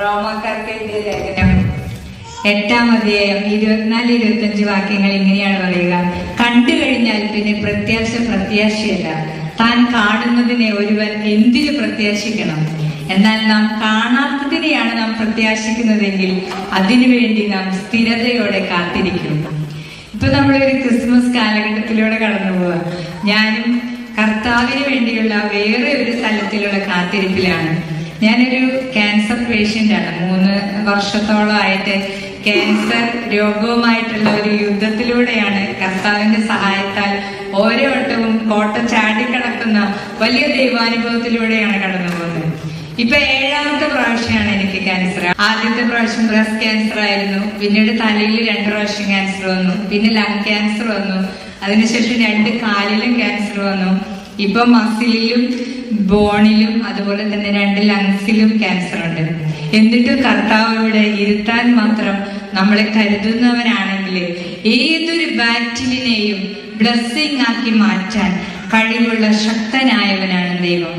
റോമാക്കാർക്ക് എഴുതിയ ലേഖനം 8-ാം അധ്യായം 24-25 വാക്യങ്ങൾ ഇങ്ങനെയാണ് പറയുക. കണ്ടു കഴിഞ്ഞാൽ പിന്നെ പ്രത്യാശയല്ല. താൻ കാണുന്നതിനെ ഒരുവൻ എന്തിനു പ്രത്യാശിക്കണം? എന്നാൽ നാം കാണാത്തതിനെയാണ് നാം പ്രത്യാശിക്കുന്നതെങ്കിൽ അതിനുവേണ്ടി നാം സ്ഥിരതയോടെ കാത്തിരിക്കും. ഇപ്പൊ നമ്മളൊരു ക്രിസ്മസ് കാലഘട്ടത്തിലൂടെ കടന്നു പോവുക. ഞാനും കർത്താവിന് വേണ്ടിയുള്ള വേറെ ഒരു സ്ഥലത്തിലുള്ള കാത്തിരിപ്പിലാണ്. ഞാനൊരു ക്യാൻസർ പേഷ്യൻ്റ് ആണ്. 3 വർഷത്തോളമായിട്ട് ക്യാൻസർ രോഗവുമായിട്ടുള്ള ഒരു യുദ്ധത്തിലൂടെയാണ് കർത്താവിന്റെ സഹായത്താൽ ഓരോ വട്ടവും കോട്ട ചാടിക്കടക്കുന്ന വലിയ ദൈവാനുഭവത്തിലൂടെയാണ് കടന്നു പോകുന്നത്. ഇപ്പൊ 7-ാമത്തെ പ്രാവശ്യമാണ് എനിക്ക് ക്യാൻസർ. ആദ്യത്തെ പ്രാവശ്യം ബ്രസ്റ്റ് ക്യാൻസർ ആയിരുന്നു. പിന്നീട് തലയിൽ 2 പ്രാവശ്യം ക്യാൻസർ വന്നു. പിന്നെ ലങ് ക്യാൻസർ വന്നു. അതിനുശേഷം 2 കാലിലും ക്യാൻസർ വന്നു. ഇപ്പൊ മസിലിലും ബോണിലും അതുപോലെ തന്നെ 2 ലങ്സിലും ക്യാൻസർ ഉണ്ട്. എന്നിട്ടും കർത്താവ് ഇവിടെ ഇരുത്താൻ മാത്രം നമ്മളെ കരുതുന്നവനാണെങ്കിൽ ഏതൊരു ബാറ്റിലിനെയും ബ്ലെസ്സിങ് ആക്കി മാറ്റാൻ കഴിവുള്ള ശക്തനായവനാണ് ദൈവം.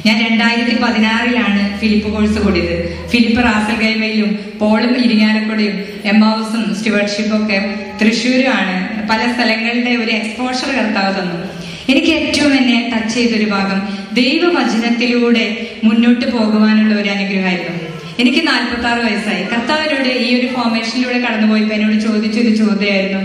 ഞാൻ 2016-ലാണ് ഫിലിപ്പ് കോഴ്സ് കൂടിയത്. ഫിലിപ്പ് റാസൽഗൈമയിലും പോളും ഇരിങ്ങാലക്കുടയും എമ്മാവൂസും സ്റ്റുവർട്ട്ഷിപ്പും ഒക്കെ തൃശ്ശൂരുമാണ്. പല സ്ഥലങ്ങളുടെ ഒരു എക്സ്പോഷർ കർത്താവ് തന്നു. എനിക്ക് ഏറ്റവും എന്നെ ടച്ച് ചെയ്തൊരു ഭാഗം ദൈവവചനത്തിലൂടെ മുന്നോട്ട് പോകുവാനുള്ള ഒരു അനുഗ്രഹമായിരുന്നു. എനിക്ക് 46 വയസ്സായി. കർത്താവിനോട് ഈ ഒരു ഫോർമേഷനിലൂടെ കടന്നുപോയപ്പോ എന്നോട് ചോദിച്ചൊരു ചോദ്യമായിരുന്നു,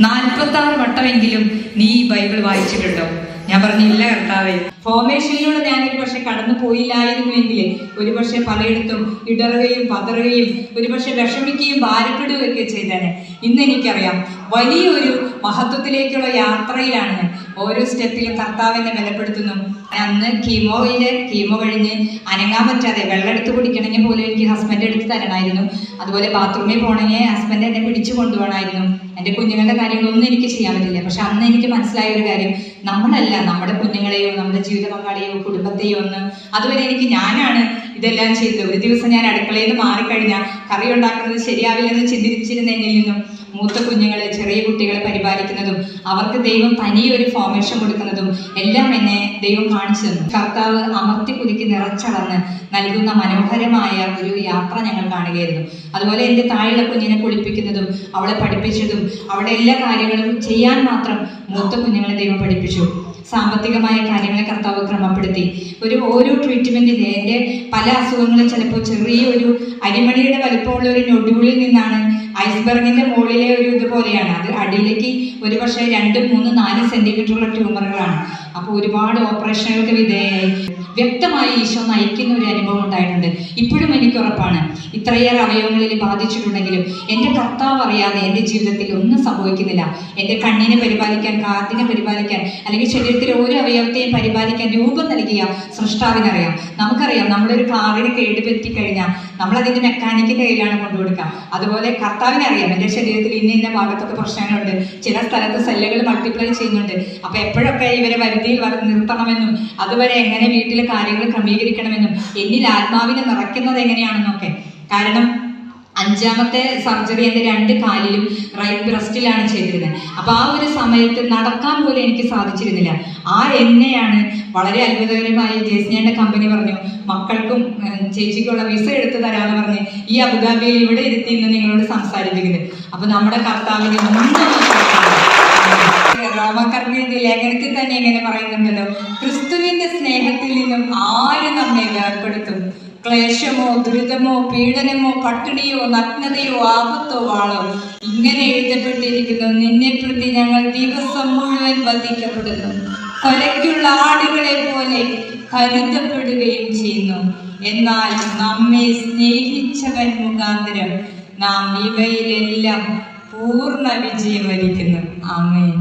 46 വട്ടമെങ്കിലും നീ ബൈബിൾ വായിച്ചിട്ടുണ്ടോ? ഞാൻ പറഞ്ഞില്ല കർത്താവേ. ഫോർമേഷനിലൂടെ ഞാനൊരു പക്ഷെ കടന്നു പോയില്ലായിരുന്നുവെങ്കിൽ ഒരുപക്ഷെ പലയിടത്തും ഇടറുകയും പതറുകയും ഒരുപക്ഷെ വിഷമിക്കുകയും ഭാരപ്പെടുകയും ഒക്കെ ചെയ്തേനെ. ഇന്ന് എനിക്കറിയാം വലിയൊരു മഹത്വത്തിലേക്കുള്ള യാത്രയിലാണ് ഞാൻ. ഓരോ സ്റ്റെപ്പിലും കർത്താവ് എന്നെ ബലപ്പെടുത്തുന്നു. അന്ന് കീമോ കഴിഞ്ഞ് അനങ്ങാൻ പറ്റാതെ വെള്ളം എടുത്ത് കുടിക്കണമെങ്കിൽ പോലും എനിക്ക് ഹസ്ബൻഡ് എടുത്ത് തരണമായിരുന്നു. അതുപോലെ ബാത്റൂമിൽ പോകണമെങ്കിൽ ഹസ്ബൻഡ് എന്നെ പിടിച്ചു കൊണ്ടുപോകണമായിരുന്നു. എൻ്റെ കുഞ്ഞുങ്ങളുടെ കാര്യങ്ങളൊന്നും എനിക്ക് ചെയ്യാൻ പറ്റില്ല. പക്ഷെ അന്ന് എനിക്ക് മനസ്സിലായ ഒരു കാര്യം, നമ്മളല്ല നമ്മുടെ കുഞ്ഞുങ്ങളെയോ നമ്മുടെ ജീവിത പങ്കാളിയോ കുടുംബത്തെയോ അതുവരെ ഞാനാണ് ഇതെല്ലാം ചെയ്തത്. ഒരു ദിവസം ഞാൻ അടുക്കളയിൽ നിന്ന് മാറിക്കഴിഞ്ഞാൽ കറി ഉണ്ടാക്കുന്നത് ശരിയാവില്ലെന്ന് ചിന്തിച്ചിരുന്നതിൽ നിന്നും മൂത്ത കുഞ്ഞുങ്ങളെ ചെറിയ കുട്ടികളെ പരിപാലിക്കുന്നതും അവർക്ക് ദൈവം തനിയൊരു ഫോർമേഷൻ കൊടുക്കുന്നതും എല്ലാം എന്നെ ദൈവം കാണിച്ചു തന്നു. കർത്താവ് അമർത്തി കുലുക്കി നിറച്ചളന്ന് നൽകുന്ന മനോഹരമായ ഒരു യാത്ര ഞങ്ങൾ കാണുകയായിരുന്നു. അതുപോലെ എൻ്റെ താഴെയുള്ള കുഞ്ഞിനെ കുളിപ്പിക്കുന്നതും അവളെ പഠിപ്പിച്ചതും അവിടെ എല്ലാ കാര്യങ്ങളും ചെയ്യാൻ മാത്രം മൂത്ത കുഞ്ഞുങ്ങളെ ദൈവം പഠിപ്പിച്ചു. സാമ്പത്തികമായ കാര്യങ്ങളെ കർത്താവ് ക്രമപ്പെടുത്തി. ഓരോ ട്രീറ്റ്മെന്റിന് എൻ്റെ പല അസുഖങ്ങളും ചിലപ്പോൾ ചെറിയൊരു അരിമണിയുടെ വലുപ്പമുള്ള ഒരു നൊഡ്യൂളിൽ നിന്നാണ് ഐസ്ബർഗിന്റെ മുകളിലെ ഒരു ഇതുപോലെയാണ്. അത് അടിയിലേക്ക് ഒരു പക്ഷേ 2, 3, 4 സെന്റിമീറ്ററുള്ള ട്യൂമറുകളാണ്. അപ്പോൾ ഒരുപാട് ഓപ്പറേഷനുകൾക്ക് വിധേയമായി വ്യക്തമായി ഈശോ നയിക്കുന്ന ഒരു അനുഭവം ഉണ്ടായിട്ടുണ്ട്. ഇപ്പോഴും എനിക്ക് ഉറപ്പാണ്, ഇത്രയേറെ അവയവങ്ങളിൽ ബാധിച്ചിട്ടുണ്ടെങ്കിലും എൻ്റെ കർത്താവ് അറിയാതെ എൻ്റെ ജീവിതത്തിൽ ഒന്നും സംഭവിക്കുന്നില്ല. എൻ്റെ കണ്ണിനെ പരിപാലിക്കാൻ, കാതിനെ പരിപാലിക്കാൻ, അല്ലെങ്കിൽ ശരീരത്തിലെ ഓരോ അവയവത്തെയും പരിപാലിക്കാൻ രൂപം നൽകിയ സൃഷ്ടാവിനറിയാം. നമുക്കറിയാം, നമ്മളൊരു കാറിന് കേടുപറ്റി കഴിഞ്ഞാൽ നമ്മളതിൻ്റെ മെക്കാനിക്കിൻ്റെ കയ്യിലാണ് കൊണ്ടുകൊടുക്കുക. അതുപോലെ കർത്താവിനറിയാം എൻ്റെ ശരീരത്തിൽ ഇന്ന ഭാഗത്തൊക്കെ പ്രശ്നങ്ങളുണ്ട്, ചില സ്ഥലത്ത് സെല്ലുകൾ മൾട്ടിപ്ലൈ ചെയ്യുന്നുണ്ട്. അപ്പോൾ എപ്പോഴൊക്കെ ഇവരെ വരുത്തിയിൽ നിർത്തണമെന്നും അതുവരെ എങ്ങനെ വീട്ടിലെ കാര്യങ്ങൾ ക്രമീകരിക്കണമെന്നും എന്നിൽ ആത്മാവിനെ നിറയ്ക്കുന്നത് എങ്ങനെയാണെന്നൊക്കെ. കാരണം 5ാമത്തെ സർജറി എൻ്റെ 2 കാലിലും റൈറ്റ് ബ്രസ്റ്റിലാണ് ചെയ്തിരുന്നത്. അപ്പോൾ ആ ഒരു സമയത്ത് നടക്കാൻ പോലും എനിക്ക് സാധിച്ചിരുന്നില്ല. ആ എന്നെയാണ് വളരെ അത്ഭുതകരമായി ജേസ്നിയുടെ കമ്പനി പറഞ്ഞു, മക്കൾക്കും ചേച്ചിക്കുള്ള വിസ എടുത്തു തരാമെന്ന് പറഞ്ഞ് ഈ അബുദാബിയിൽ ഇവിടെ ഇരുത്തി ഇന്ന് നിങ്ങളോട് സംസാരിപ്പിക്കുന്നത്. അപ്പോൾ നമ്മുടെ കർത്താവിന് റോമാക്കാരുടെ ലേഖനത്തിൽ തന്നെ ഇങ്ങനെ പറയുന്നുണ്ടല്ലോ, ക്രിസ്തുവിന്റെ സ്നേഹത്തിൽ നിന്നും ആര് നമ്മെ വേർപ്പെടുത്തും? ക്ലേശമോ ദുരിതമോ പീഡനമോ പട്ടിണിയോ നഗ്നതയോ ആപത്തോ വാളോ, ഇങ്ങനെ എഴുതപ്പെട്ടിരിക്കുന്നു, നിന്നെ പ്രതി ഞങ്ങൾ ദിവസം മുഴുവൻ വധിക്കപ്പെടുന്നു, കൊലയ്ക്കുള്ള ആടുകളെ പോലെ കരുതപ്പെടുകയും ചെയ്യുന്നു. എന്നാൽ നമ്മെ സ്നേഹിച്ചവൻ മുഖാന്തരം നാം ഇവയിലെല്ലാം പൂർണ്ണ വിജയം വരിക്കുന്നു. ആമേൻ.